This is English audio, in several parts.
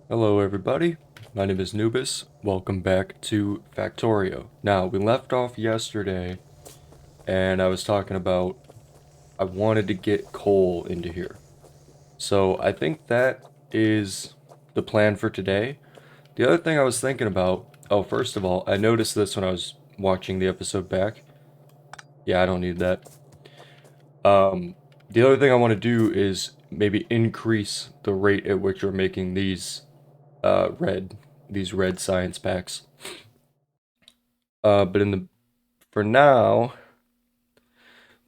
Hello everybody, my name is Nubis. Welcome back to Factorio. Now, we left off yesterday and I was talking about I wanted to get coal into here. So I think that is the plan for today. The other thing I was thinking about, oh, first of all, I noticed this when I was watching the episode back. Yeah, I don't need that. The other thing I want to do is maybe increase the rate at which we're making uh, red, these red science packs. But for now,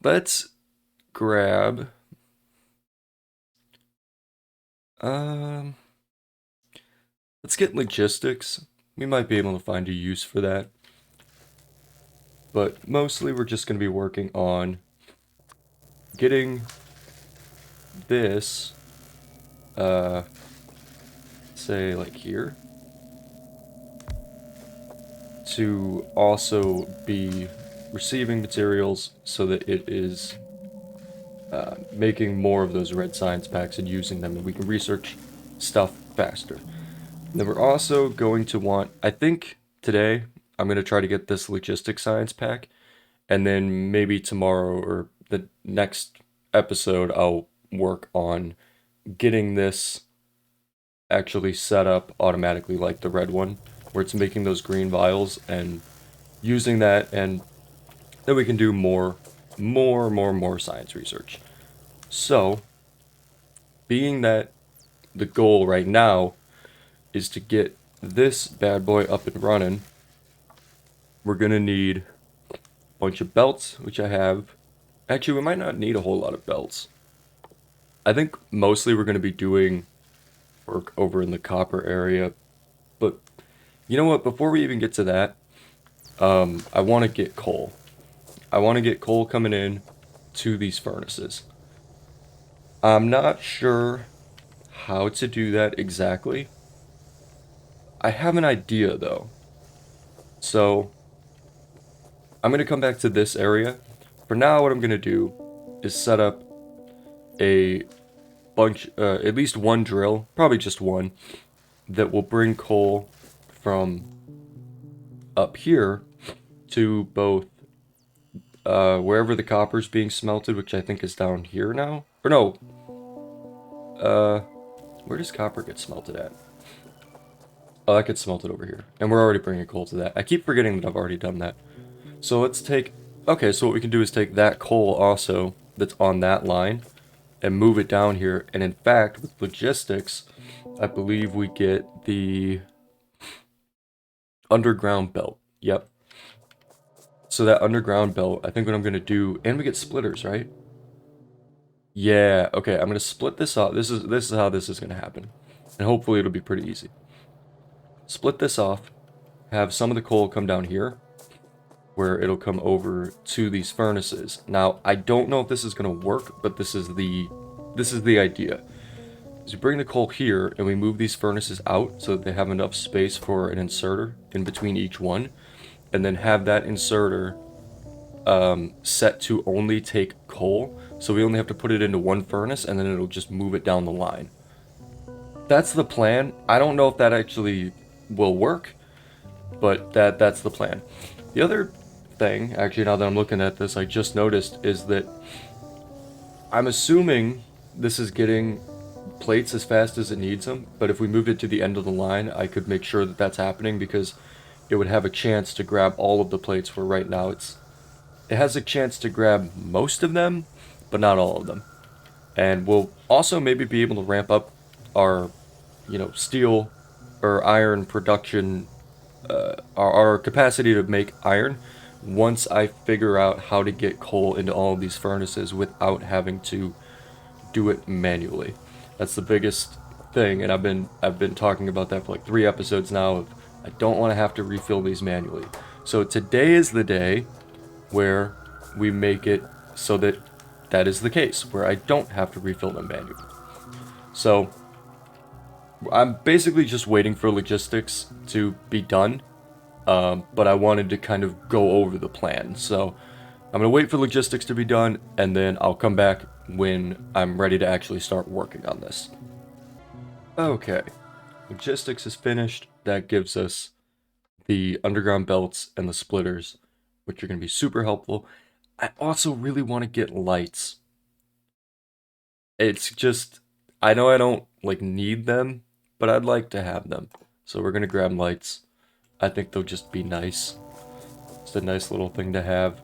let's grab um let's get logistics. We might be able to find a use for that. But mostly we're just gonna be working on getting this uh say like here to also be receiving materials so that it is making more of those red science packs and using them, and we can research stuff faster. And then we're also going to want, I think today, I'm going to try to get this logistics science pack, and then maybe tomorrow or the next episode, I'll work on getting this actually set up automatically like the red one, where it's making those green vials and using that, and then we can do more science research. So, being that the goal right now is to get this bad boy up and running, we're gonna need a bunch of belts, which I have. Actually, we might not need a whole lot of belts. I think mostly we're gonna be doing work over in the copper area. But you know what? Before we even get to that, I want to get coal. I want to get coal coming in to these furnaces. I'm not sure how to do that exactly. I have an idea though. So I'm gonna come back to this area. For now, what I'm gonna do is set up a bunch, at least one drill, probably just one, that will bring coal from up here to both wherever the copper's being smelted, which I think is down here now. Or no, uh, where does copper get smelted at? Oh, that gets smelted over here. And we're already bringing coal to that. I keep forgetting that I've already done that. So let's take... Okay, so what we can do is take that coal also that's on that line and move it down here. And in fact, with logistics, I believe we get the underground belt. Yep. So that underground belt, I think what I'm going to do... And we get splitters, right? Yeah, okay, I'm going to split this off. This is how this is going to happen. And hopefully it'll be pretty easy. Split this off. Have some of the coal come down here, where it'll come over to these furnaces. Now, I don't know if this is going to work, but this is the idea. Is we bring the coal here and we move these furnaces out so that they have enough space for an inserter in between each one, and then have that inserter set to only take coal, so we only have to put it into one furnace and then it'll just move it down the line. That's the plan. I don't know if that actually will work, but that's the plan. The other thing, actually, now that I'm looking at this, I just noticed is that I'm assuming this is getting plates as fast as it needs them, but if we moved it to the end of the line, I could make sure that that's happening because it would have a chance to grab all of the plates where right now it has a chance to grab most of them, but not all of them. And we'll also maybe be able to ramp up our, steel or iron production, our capacity to make iron once I figure out how to get coal into all of these furnaces without having to do it manually. That's the biggest thing, and I've been talking about that for like 3 episodes now. I don't want to have to refill these manually. So today is the day where we make it so that that is the case, where I don't have to refill them manually. So I'm basically just waiting for logistics to be done, but I wanted to kind of go over the plan. So I'm gonna wait for logistics to be done, and then I'll come back when I'm ready to actually start working on this. Okay, Logistics is finished. That gives us the underground belts and the splitters, which are going to be super helpful. I also really want to get lights. It's just, I know I don't like need them, but I'd like to have them. So we're going to grab lights. I think they'll just be nice. It's a nice little thing to have.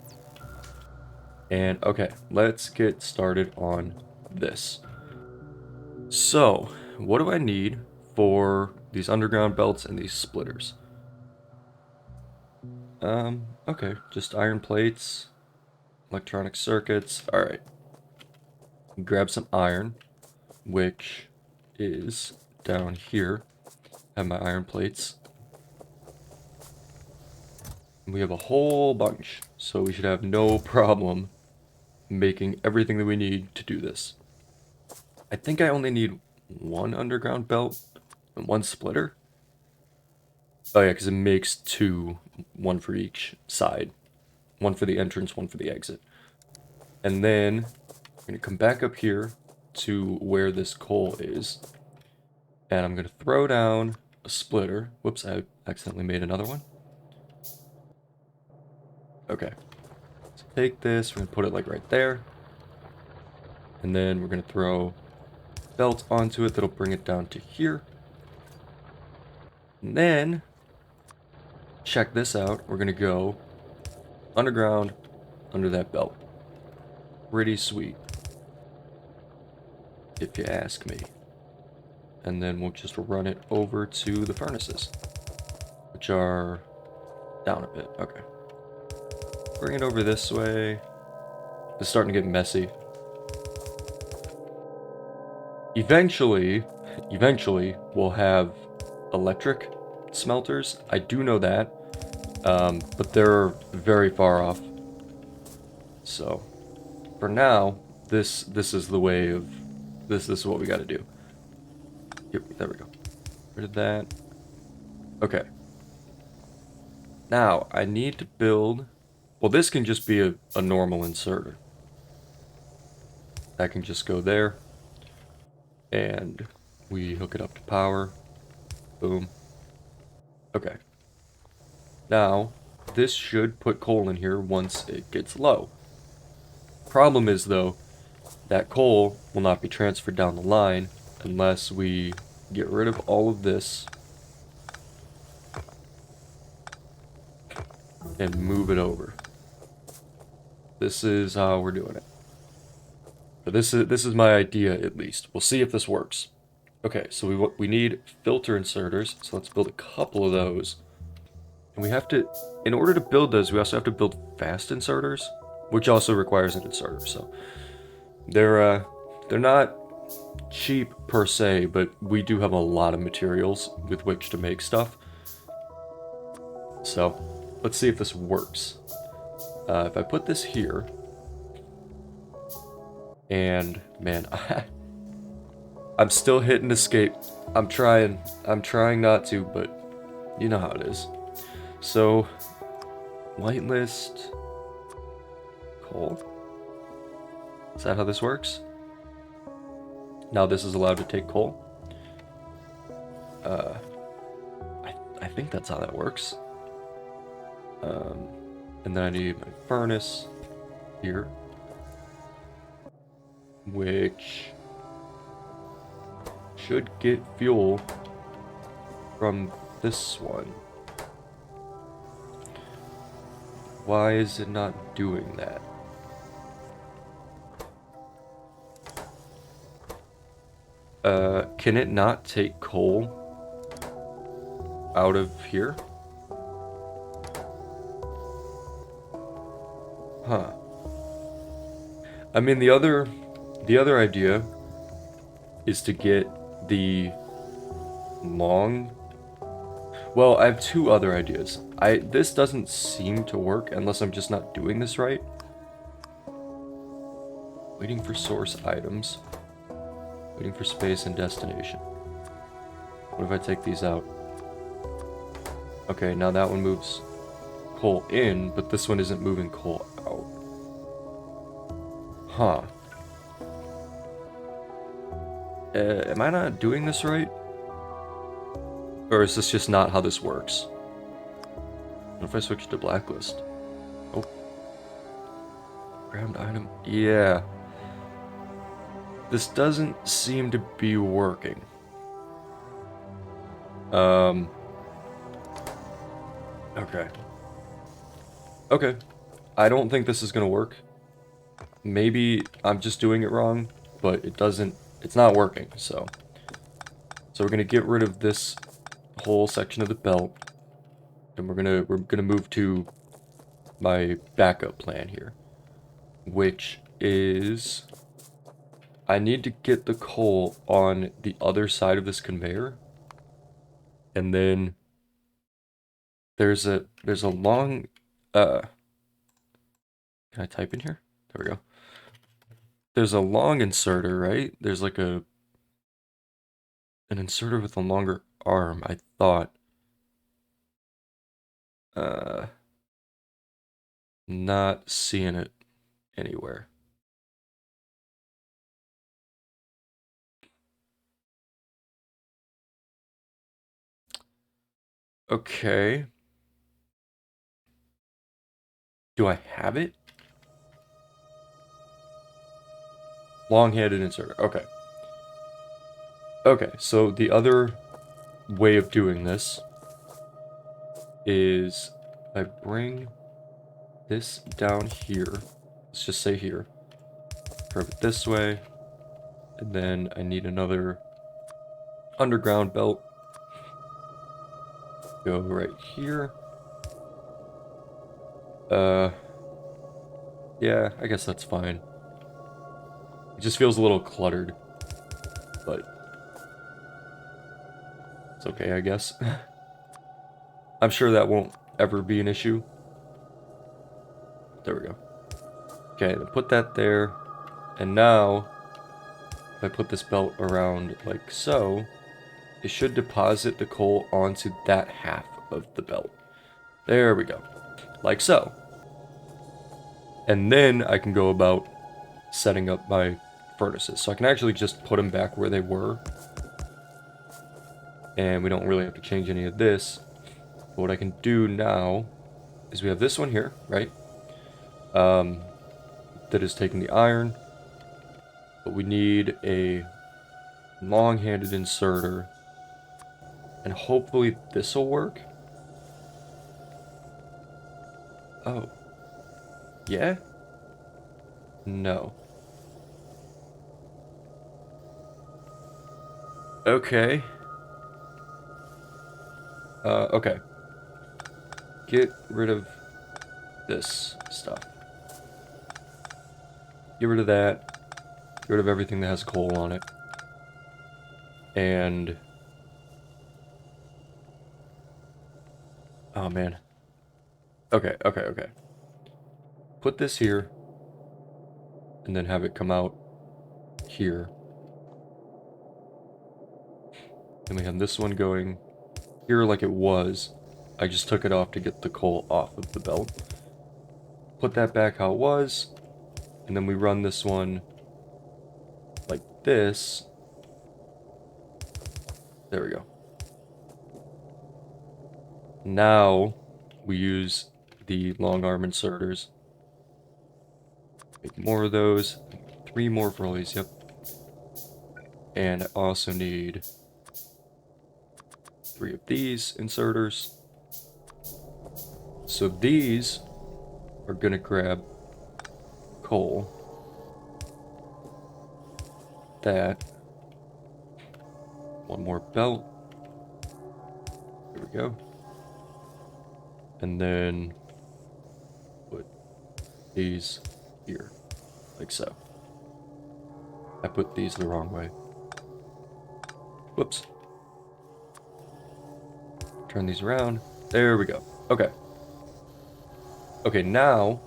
And okay, let's get started on this. So, what do I need for these underground belts and these splitters? Okay, just iron plates, electronic circuits. All right, grab some iron, which is down here. Have my iron plates. We have a whole bunch, so we should have no problem making everything that we need to do this. I think I only need one underground belt and one splitter. Oh yeah, because it makes two, one for each side. One for the entrance, one for the exit. And then I'm going to come back up here to where this coal is. And I'm going to throw down a splitter. Whoops, I accidentally made another one. Okay. So take this, we're going to put it like right there. And then we're going to throw belt onto it that'll bring it down to here. And then, check this out. We're going to go underground under that belt. Pretty sweet, if you ask me. And then we'll just run it over to the furnaces, which are down a bit. Okay. Bring it over this way. It's starting to get messy. Eventually, we'll have electric smelters. I do know that, but they're very far off. So, for now, this is the way of this. This is what we got to do. Here, there we go. Rid of that. Okay. Now I need to build. Well, this can just be a normal inserter. That can just go there. And we hook it up to power. Boom. Okay. Now, this should put coal in here once it gets low. Problem is, though, that coal will not be transferred down the line unless we get rid of all of this and move it over. This is how we're doing it. But this is my idea, at least. We'll see if this works. Okay, so we need filter inserters, so let's build a couple of those. And we have to, in order to build those, we also have to build fast inserters, which also requires an inserter. So they're not cheap per se, but we do have a lot of materials with which to make stuff. So let's see if this works. If I put this here, and man, I'm still hitting escape. I'm trying not to, but you know how it is. So, whitelist coal. Is that how this works? Now this is allowed to take coal. I think that's how that works. And then I need my furnace here, which should get fuel from this one. Why is it not doing that? Can it not take coal out of here? Huh. I mean, the other idea is to get the long. Well, I have two other ideas. This doesn't seem to work unless I'm just not doing this right. Waiting for source items. Waiting for space and destination. What if I take these out? Okay, now that one moves coal in, but this one isn't moving coal out. Huh. Am I not doing this right? Or is this just not how this works? What if I switch to blacklist? Oh. Grabbed item. Yeah. This doesn't seem to be working. Okay. Okay. I don't think this is gonna work. Maybe I'm just doing it wrong, but it's not working, so. So we're gonna get rid of this whole section of the belt, and we're gonna move to my backup plan here, which is I need to get the coal on the other side of this conveyor, and then there's a long can I type in here? There we go. There's a long inserter, right? There's like an inserter with a longer arm, I thought. Uh Not seeing it anywhere. Okay. Do I have it? Long-handed inserter. Okay. Okay, so the other way of doing this is I bring this down here. Let's just say here. Curve it this way. And then I need another underground belt. Go right here. Yeah, I guess that's fine. It just feels a little cluttered, but it's okay, I guess. I'm sure that won't ever be an issue. There we go. Okay, then put that there. And now, if I put this belt around like so, it should deposit the coal onto that half of the belt. There we go. Like so. And then I can go about setting up my furnaces. So I can actually just put them back where they were. And we don't really have to change any of this. But what I can do now is we have this one here, right? That is taking the iron. But we need a long-handed inserter. And hopefully this will work. Oh. Yeah? No. Okay. Okay. Get rid of this stuff. Get rid of that. Get rid of everything that has coal on it. And... oh, man. Okay, okay, okay. Put this here. And then have it come out here. And we have this one going here like it was. I just took it off to get the coal off of the belt. Put that back how it was. And then we run this one like this. There we go. Now we use the long arm inserters. Make more of those. 3 more for all these, yep. And I also need 3 of these inserters. So these are gonna grab coal. That. One more belt. There we go. And then put these here, like so. I put these the wrong way. Whoops. Turn these around. There we go. Okay. Okay, now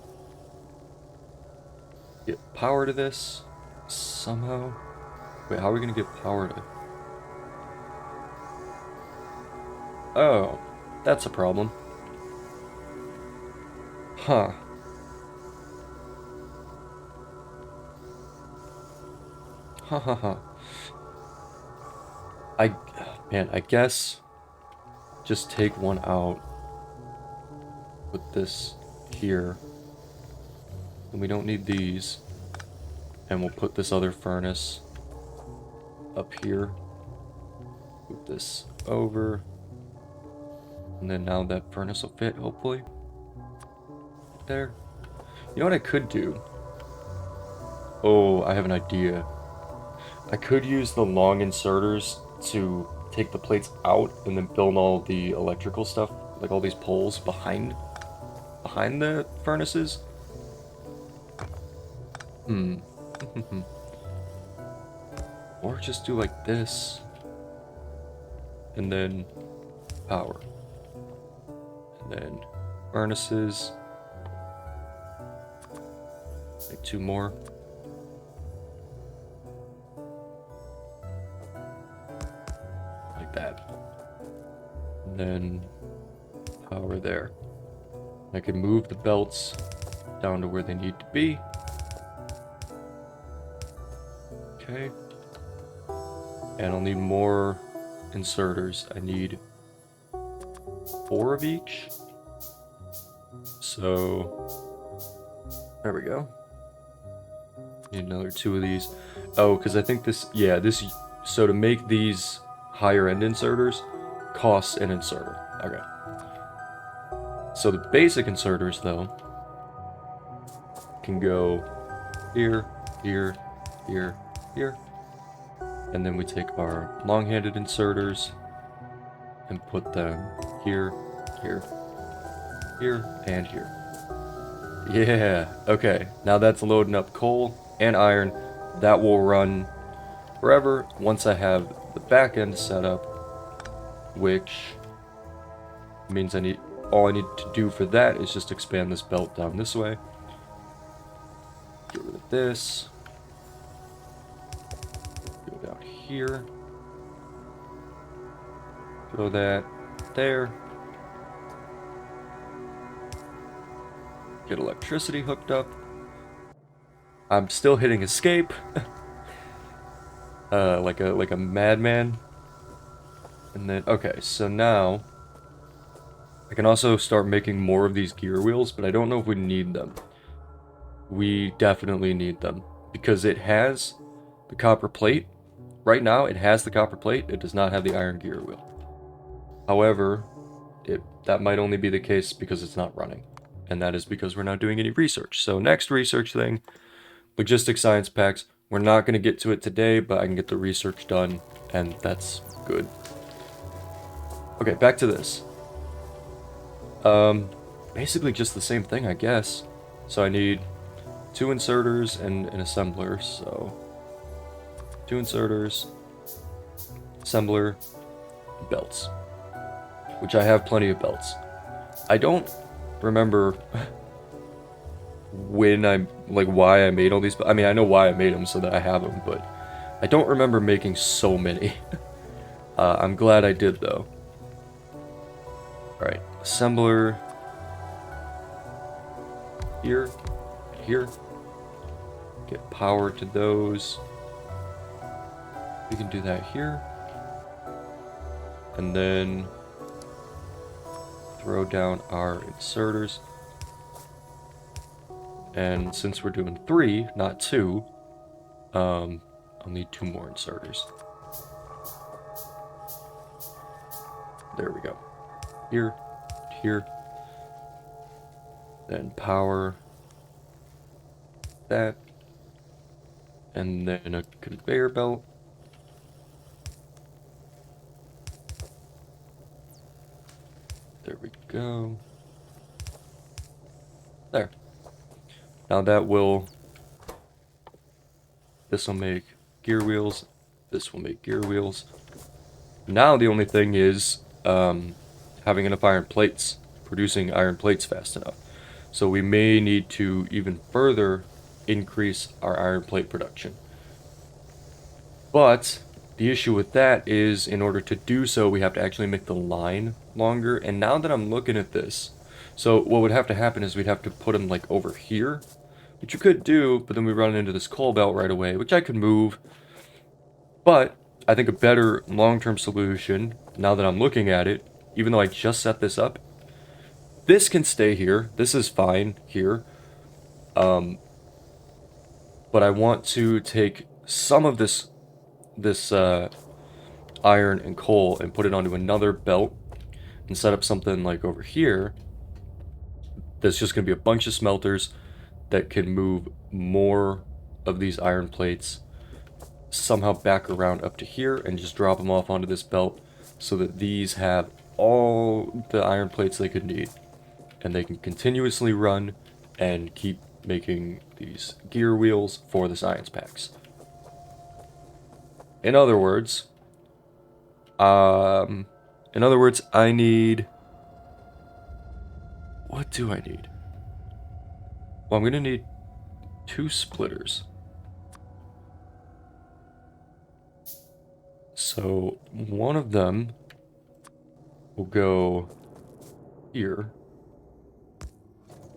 get power to this somehow. Wait, how are we gonna get power to? Oh, that's a problem. Huh. Ha ha ha. Man, I guess just take one out. Put this here. And we don't need these. And we'll put this other furnace up here. Move this over. And then now that furnace will fit, hopefully. There. You know what I could do? Oh, I have an idea. I could use the long inserters to take the plates out and then build all the electrical stuff, like all these poles behind the furnaces. Or just do like this. And then power. And then furnaces. Make 2 more. Like that. And then power there. I can move the belts down to where they need to be. Okay. And I'll need more inserters. I need 4 of each. So there we go. Need another 2 of these. Oh, because I think this, yeah, this, so to make these higher end inserters costs an inserter. Okay. So the basic inserters, though, can go here, here, here, here. And then we take our long-handed inserters and put them here, here, here, and here. Yeah, okay. Now that's loading up coal and iron. That will run forever once I have the back end set up, which means all I need to do for that is just expand this belt down this way. Get rid of this. Go down here. Throw that there. Get electricity hooked up. I'm still hitting escape. like a madman. And then, okay, so now I can also start making more of these gear wheels, but I don't know if we need them. We definitely need them because it has the copper plate. Right now, it has the copper plate. It does not have the iron gear wheel. However, that might only be the case because it's not running. And that is because we're not doing any research. So next research thing, logistics science packs. We're not going to get to it today, but I can get the research done, and that's good. Okay, back to this. Basically just the same thing, I guess. So I need 2 inserters and an assembler, so 2 inserters, assembler, belts, which I have plenty of belts. I don't remember why I made all these. I mean, I know why I made them so that I have them, but I don't remember making so many. I'm glad I did though. Alright, assembler here, here. Get power to those. We can do that here. And then throw down our inserters. And since we're doing 3, not 2, I'll need 2 more inserters. There we go. Here, here. Then power that. And then a conveyor belt. There we go. There. Now that will... This will make gear wheels. This will make gear wheels. Now the only thing is having enough iron plates. Producing iron plates fast enough. So we may need to even further increase our iron plate production. But the issue with that is in order to do so, we have to actually make the line longer. And now that I'm looking at this, so what would have to happen is we'd have to put them like over here, which you could do, but then we run into this coal belt right away, which I could move. But I think a better long-term solution, now that I'm looking at it, even though I just set this up. This can stay here. This is fine here. But I want to take some of this iron and coal and put it onto another belt and set up something like over here. There's just going to be a bunch of smelters that can move more of these iron plates somehow back around up to here and just drop them off onto this belt so that these have all the iron plates they could need. And they can continuously run and keep making these gear wheels for the science packs. In other words, I need... What do I need? Well, I'm gonna need 2 splitters. So, one of them will go here.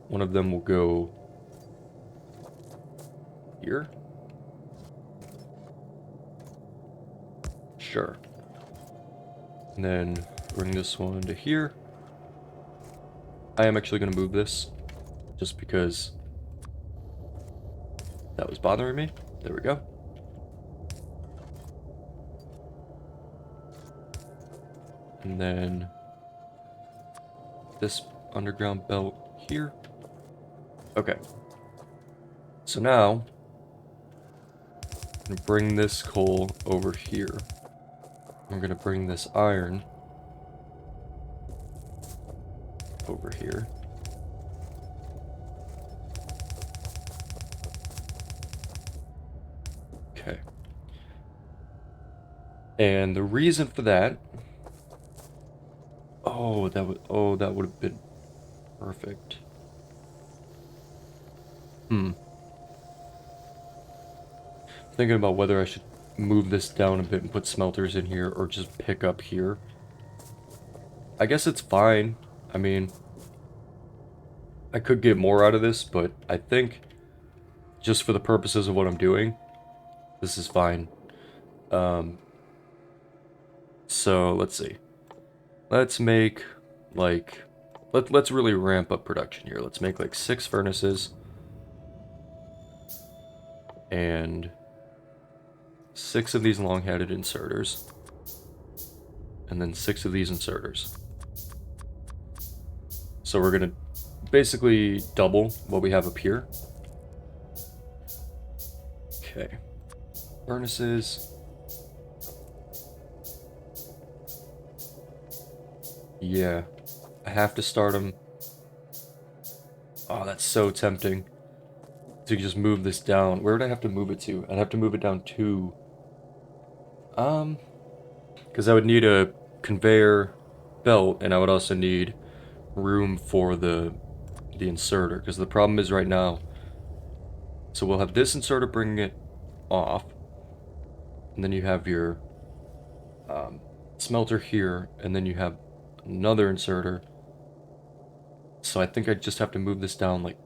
One of them will go here. Sure. And then bring this one to here. I am actually going to move this just because that was bothering me. There we go. And then this underground belt here. Okay. So now I'm going to bring this coal over here. I'm going to bring this iron over here. Okay. And the reason for that... Oh, that would have been perfect. Thinking about whether I should move this down a bit and put smelters in here or just pick up here. I guess it's fine. I mean, I could get more out of this, but I think just for the purposes of what I'm doing, this is fine. So let's see. Let's make like let's really ramp up production here. Let's make like 6 furnaces and 6 of these long-headed inserters, and then 6 of these inserters. So we're gonna basically double what we have up here. Okay. Furnaces. Yeah. I have to start them. Oh, that's so tempting to just move this down. Where would I have to move it to? I'd have to move it down to... because I would need a conveyor belt, and I would also need room for the inserter, because the problem is right now, so we'll have this inserter bringing it off, and then you have your smelter here, and then you have another inserter. So I think I just have to move this down like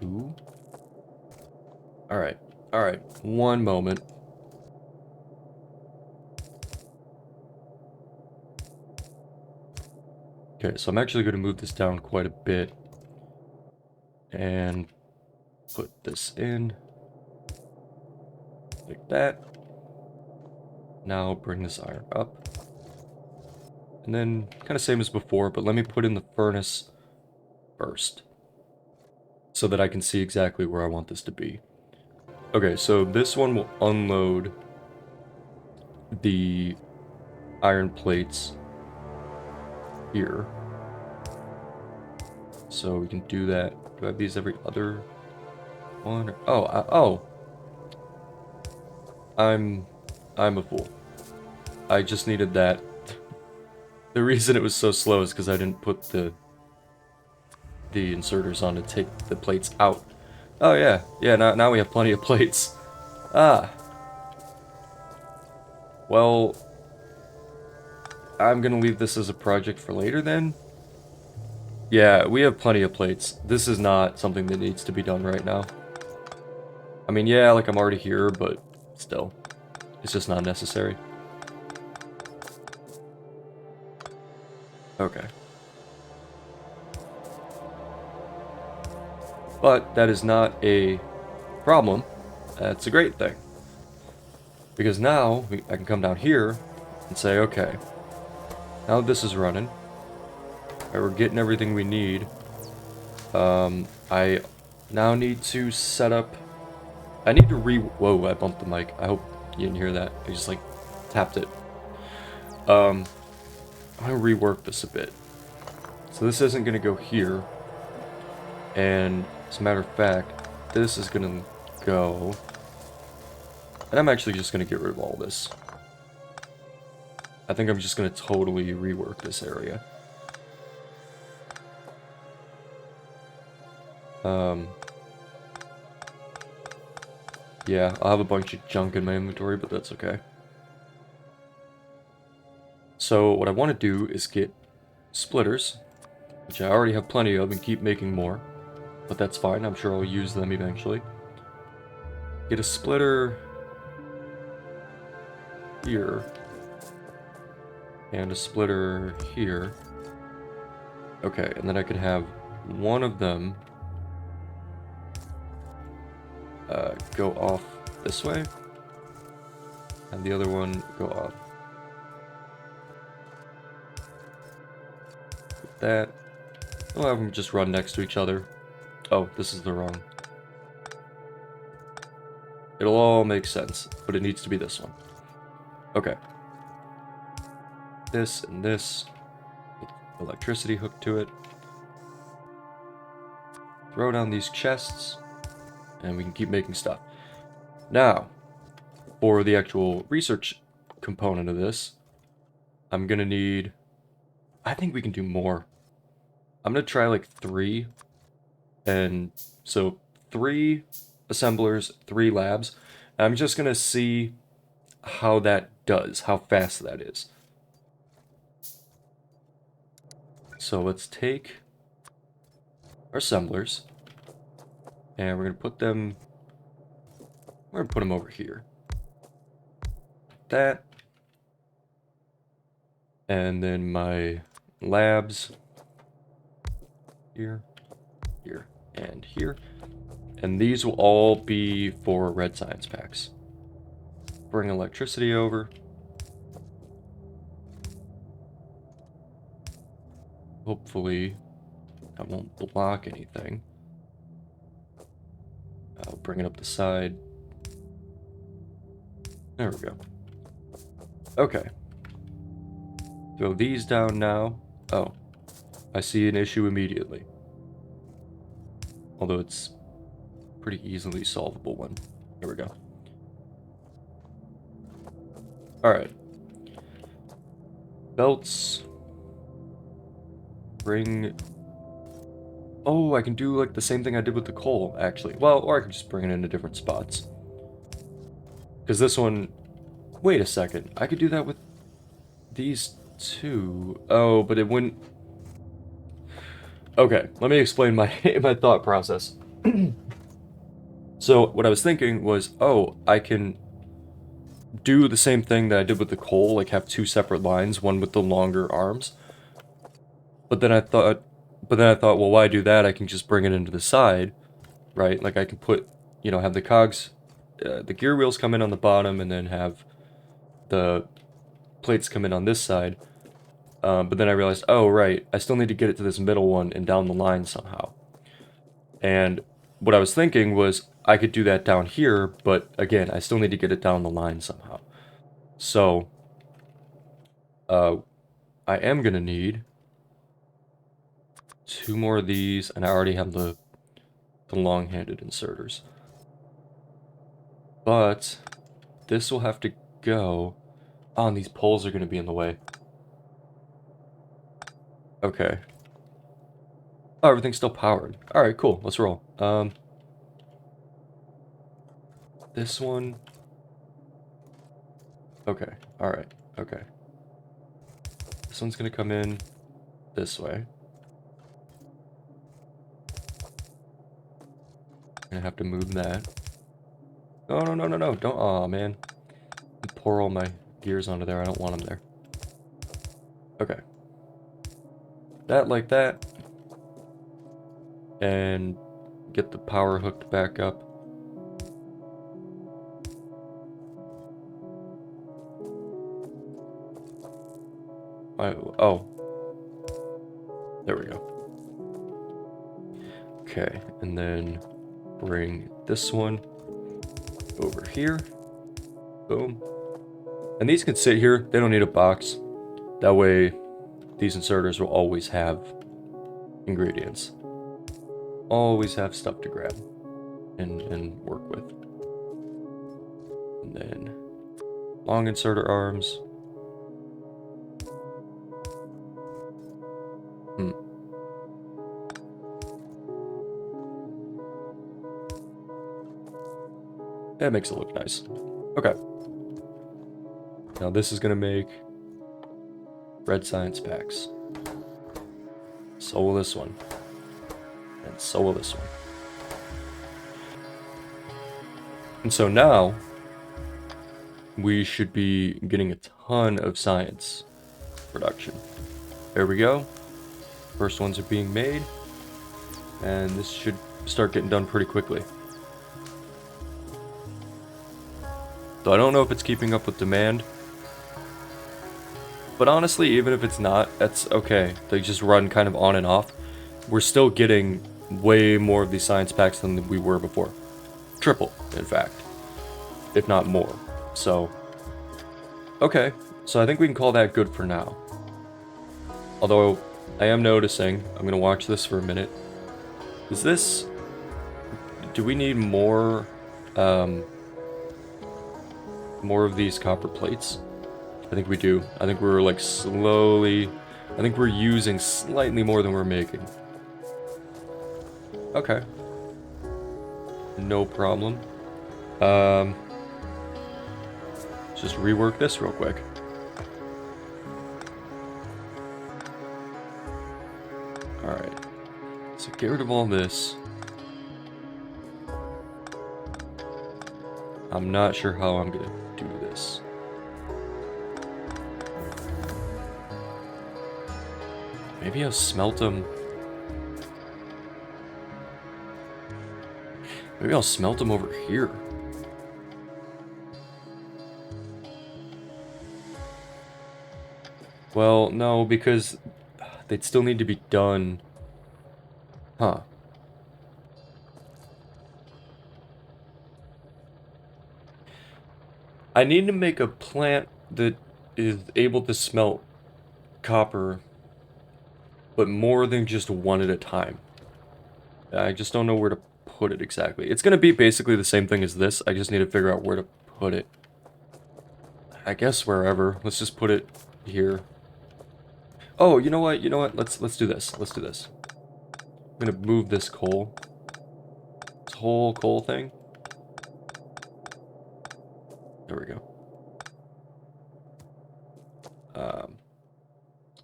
2. Alright, one moment. Okay, so I'm actually going to move this down quite a bit and put this in like that. Now bring this iron up. And then kind of same as before, but let me put in the furnace first so that I can see exactly where I want this to be. Okay, so this one will unload the iron plates here. So we can do that. Do I have these every other one? Oh, I'm a fool. I just needed that. The reason it was so slow is because I didn't put the inserters on to take the plates out. Oh yeah, now we have plenty of plates. Ah. Well, I'm gonna leave this as a project for later then. Yeah, we have plenty of plates. This is not something that needs to be done right now. I mean, yeah, like I'm already here, but still. It's just not necessary. Okay. But that is not a problem. That's a great thing. Because now I can come down here and say, okay, now that this is running, right, we're getting everything we need. I now need to set up. I need to Whoa! I bumped the mic. I hope you didn't hear that. I just like tapped it. I'm gonna rework this a bit. So this isn't gonna go here, and as a matter of fact, this is gonna go. And I'm actually just gonna get rid of all this. I think I'm just gonna totally rework this area. Yeah, I'll have a bunch of junk in my inventory, but that's okay. So what I want to do is get splitters, which I already have plenty of, and keep making more. But that's fine, I'm sure I'll use them eventually. Get a splitter here. And a splitter here. Okay, and then I could have one of them go off this way, and the other one go off like that. We'll have them just run next to each other. Oh, this is the wrong. It'll all make sense, but it needs to be this one. Okay. This and this. Get electricity hooked to it. Throw down these chests, and we can keep making stuff. Now, for the actual research component of this, I'm gonna need... I think we can do more. I'm gonna try like 3. And so 3 assemblers, 3 labs. And I'm just gonna see how that does, how fast that is. So let's take our assemblers, and we're gonna put them over here. That. And then my labs here, here, and here. And these will all be for red science packs. Bring electricity over. Hopefully that won't block anything. I'll bring it up the side. There we go. Okay. Throw these down now. Oh, I see an issue immediately. Although it's pretty easily solvable one. Here we go. Alright. Belts. Bring... Oh, I can do like the same thing I did with the coal, actually. Well, or I can just bring it into different spots. Because this one... Wait a second. I could do that with these two. Oh, but it wouldn't... Okay, let me explain my, my thought process. So, what I was thinking was, oh, I can do the same thing that I did with the coal, like have 2 separate lines, one with the longer arms. But then I thought, well, why do that? I can just bring it into the side, right? Like I can put, you know, have the cogs, the gear wheels come in on the bottom, and then have the plates come in on this side. But then I realized, oh, right, I still need to get it to this middle one and down the line somehow. And what I was thinking was I could do that down here, but again, I still need to get it down the line somehow. So, I am gonna need 2 more of these, and I already have the long-handed inserters. But this will have to go. Oh, and these poles are gonna be in the way. Okay. Oh, everything's still powered. Alright, cool. Let's roll. This one. Okay. Alright. Okay. This one's gonna come in this way. Gonna have to move that. No, no, no, no, no. Don't. Aw, man. Pour all my gears onto there. I don't want them there. Okay. that like that. And get the power hooked back up. Oh, there we go. Okay, and then bring this one over here. Boom. And these can sit here. They don't need a box. That way, these inserters will always have ingredients. Always have stuff to grab and work with. And then long inserter arms. That makes it look nice. Okay. Now this is gonna make red science packs. So will this one. And so will this one. And so now, we should be getting a ton of science production. There we go. First ones are being made. And this should start getting done pretty quickly. So I don't know if it's keeping up with demand. But honestly, even if it's not, that's okay. They just run kind of on and off. We're still getting way more of these science packs than we were before. Triple, in fact. If not more. So, okay. So I think we can call that good for now. Although, I am noticing, I'm going to watch this for a minute. Is this... Do we need more of these copper plates? I think we do. I think we're like slowly... I think we're using slightly more than we're making. Okay. No problem. Let's just rework this real quick. Alright. So get rid of all this. I'm not sure how I'm gonna do this. Maybe I'll smelt them. Maybe I'll smelt them over here. Well, no, because they'd still need to be done. Huh. I need to make a plant that is able to smelt copper, but more than just one at a time. I just don't know where to put it exactly. It's gonna be basically the same thing as this. I just need to figure out where to put it. I guess wherever. Let's just put it here. Oh, you know what? You know what? Let's do this. Let's do this. I'm gonna move this coal. This whole coal thing. There we go.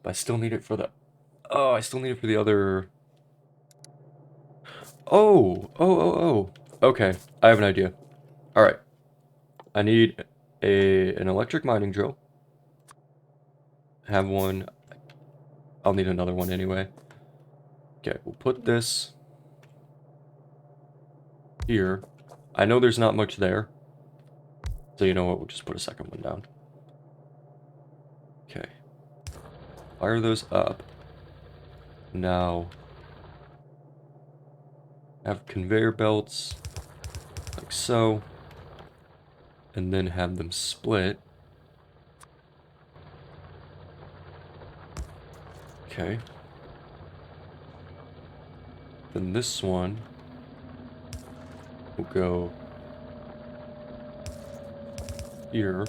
But I still need it for the... Oh, I still need it for the other... Oh. Okay, I have an idea. Alright. I need an electric mining drill. Have one. I'll need another one anyway. Okay, we'll put this here. I know there's not much there. So you know what, we'll just put a second one down. Okay. Fire those up. Now, have conveyor belts, like so. And then have them split. Okay. Then this one will go here.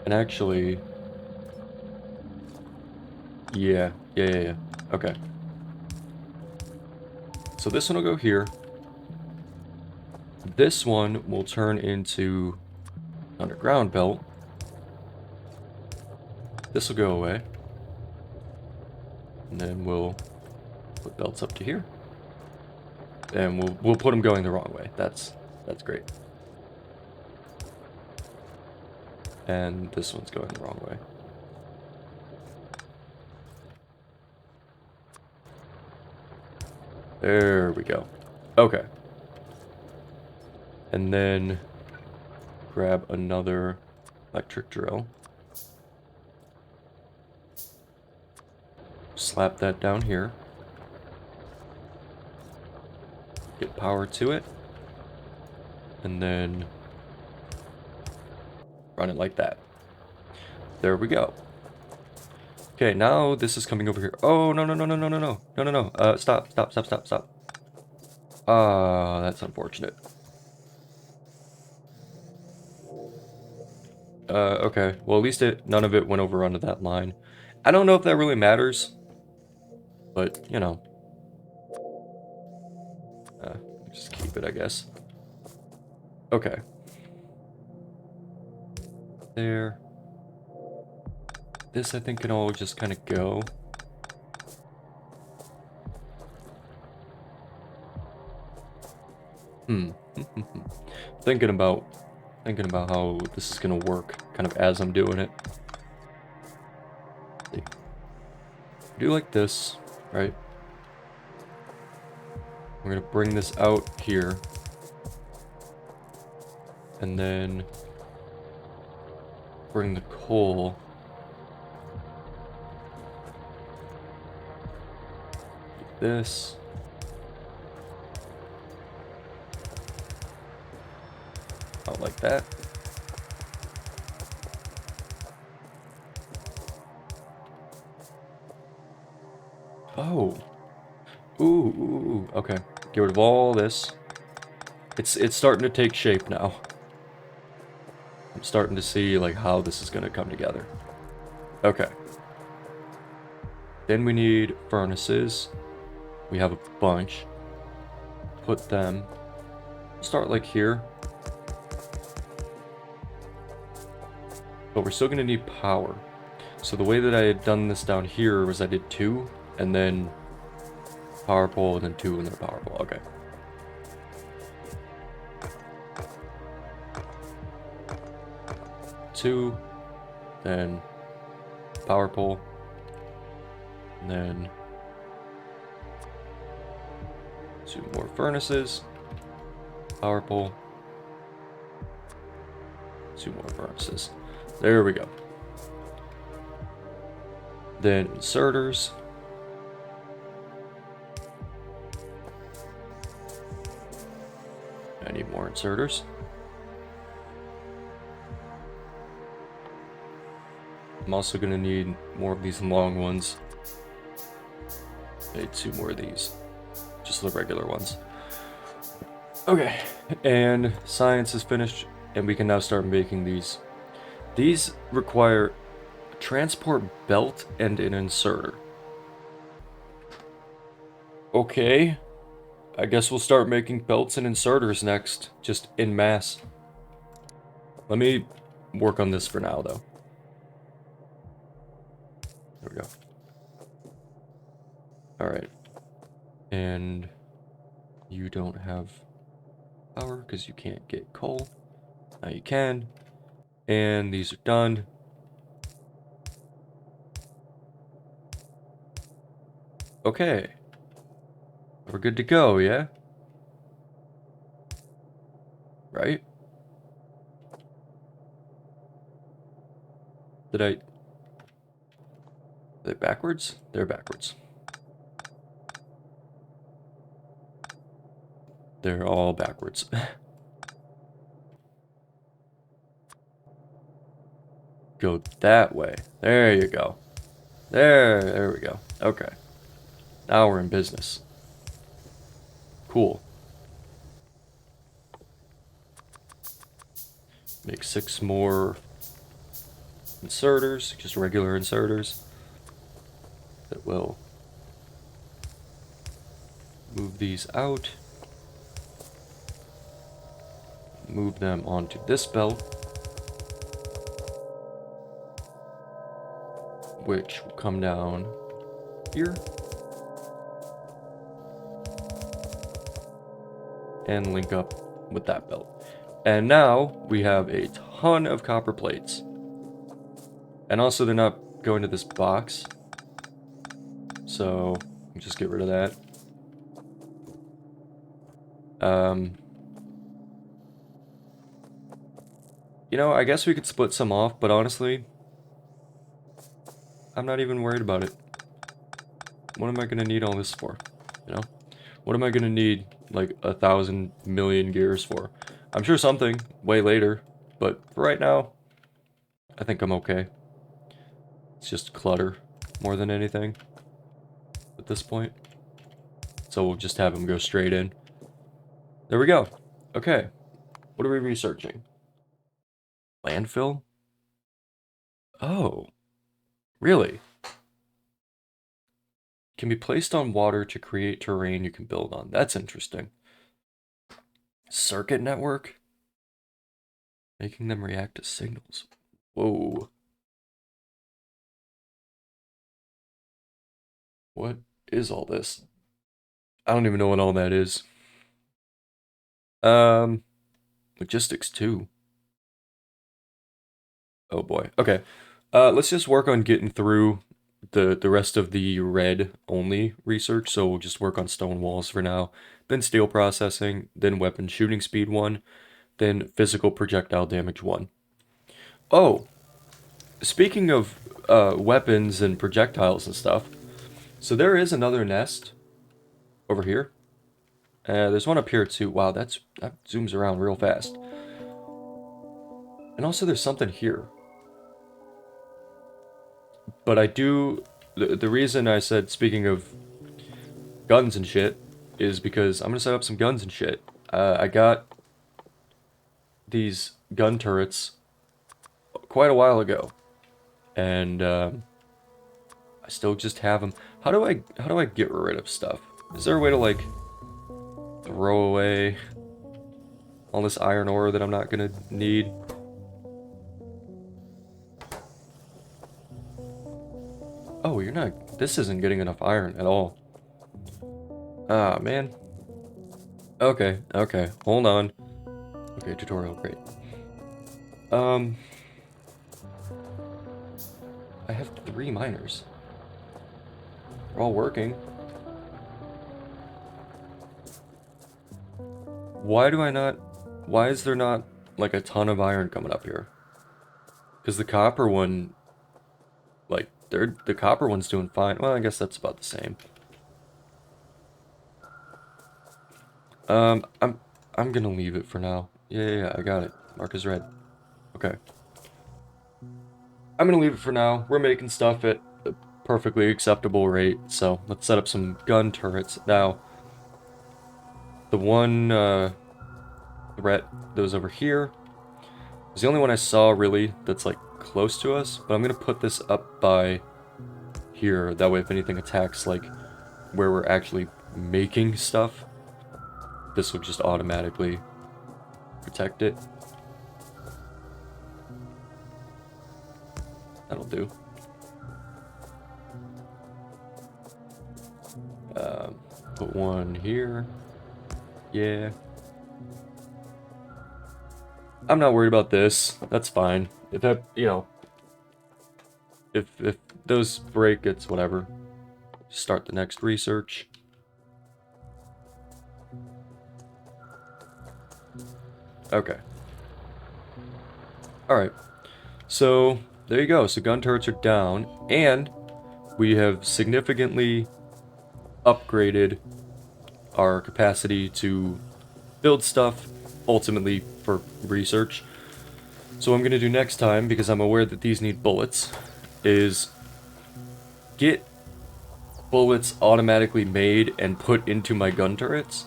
And actually, yeah. Okay. So this one will go here. This one will turn into underground belt. This will go away. And then we'll put belts up to here. And we'll put them going the wrong way. That's great. And this one's going the wrong way. There we go. Okay. And then grab another electric drill. Slap that down here. Get power to it. And then run it like that. There we go. Okay, now this is coming over here. Oh, no, no, no, no, no, no, no. No, no, no. Stop, stop, stop, stop, stop. Ah, that's unfortunate. Okay. Well, at least none of it went over onto that line. I don't know if that really matters. But, you know. Just keep it, I guess. Okay. There. This, I think, can all just kind of go. Thinking about how this is gonna work, kind of as I'm doing it. Do like this, right? We're gonna bring this out here, and then bring the coal like this. Out like that. Oh. Ooh. Okay. Get rid of all this. It's starting to take shape now. I'm starting to see like how this is gonna come together. Okay. Then we need furnaces. We have a bunch. Put them. Start like here. But we're still gonna need power. So the way that I had done this down here was I did 2, and then power pole, and then 2, and then power pole. Okay. Two, then power pole, and then 2 more furnaces, power pole, 2 more furnaces. There we go. Then inserters. I need more inserters. I'm also gonna need more of these long ones. I need 2 more of these. Just the regular ones. Okay, and science is finished, and we can now start making these. These require a transport belt and an inserter. Okay, I guess we'll start making belts and inserters next, just en masse. Let me work on this for now, though. There we go. Alright. And you don't have power because you can't get coal. Now you can. And these are done. Okay. We're good to go, yeah? Right? Are they backwards? They're backwards. They're all backwards. Go that way. There you go. There we go. Okay. Now we're in business. Cool. Make 6 more inserters, just regular inserters. That will move these out. Move them onto this belt, which will come down here and link up with that belt. And now we have a ton of copper plates. And also they're not going to this box. So just get rid of that. You know, I guess we could split some off, but honestly, I'm not even worried about it. What am I gonna need all this for? You know? What am I gonna need, like, 1,000,000,000 gears for? I'm sure something, way later, but for right now, I think I'm okay. It's just clutter, more than anything, at this point. So we'll just have them go straight in. There we go. Okay. What are we researching? Landfill? Oh. Really? Can be placed on water to create terrain you can build on. That's interesting. Circuit network? Making them react to signals. Whoa. What is all this? I don't even know what all that is. Logistics too. Oh boy. Okay. Let's just work on getting through the rest of the red only research. So we'll just work on stone walls for now, then steel processing, then weapon shooting speed 1, then physical projectile damage 1. Oh, speaking of weapons and projectiles and stuff, so there is another nest over here. There's one up here too. Wow, that zooms around real fast. And also there's something here. But I do... The reason I said, speaking of guns and shit, is because I'm gonna set up some guns and shit. I got these gun turrets quite a while ago. And I still just have them. How do I get rid of stuff? Is there a way to, like, throw away all this iron ore that I'm not gonna need? Oh, you're not... This isn't getting enough iron at all. Ah, man. Okay, okay. Hold on. Okay, tutorial, great. I have 3 miners. They're all working. Why do I not... Why is there not, like, a ton of iron coming up here? Because the copper one... Like, the copper one's doing fine. Well, I guess that's about the same. I'm gonna leave it for now. Yeah, I got it. Mark is red. Okay. I'm gonna leave it for now. We're making stuff at a perfectly acceptable rate, so let's set up some gun turrets. Now, the one threat that was over here was the only one I saw, really, that's, like, close to us, but I'm gonna put this up by here. That way, if anything attacks, like, where we're actually making stuff, this will just automatically protect it. That'll do. Put one here. Yeah. I'm not worried about this. That's fine. If that, you know, if those break, it's whatever. Start the next research. Okay. Alright. So, there you go. So gun turrets are down, and we have significantly upgraded our capacity to build stuff, ultimately for research. So what I'm going to do next time, because I'm aware that these need bullets, is get bullets automatically made and put into my gun turrets,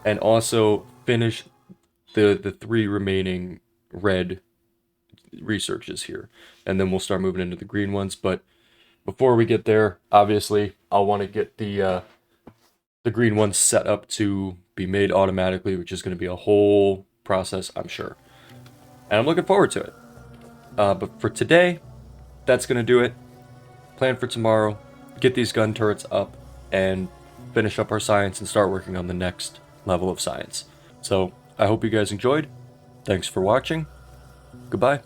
and also finish the 3 remaining red researches here. And then we'll start moving into the green ones, but before we get there, obviously, I'll want to get the green ones set up to be made automatically, which is going to be a whole process, I'm sure. And I'm looking forward to it. But for today, that's going to do it. Plan for tomorrow, get these gun turrets up, and finish up our science and start working on the next level of science. So, I hope you guys enjoyed. Thanks for watching. Goodbye.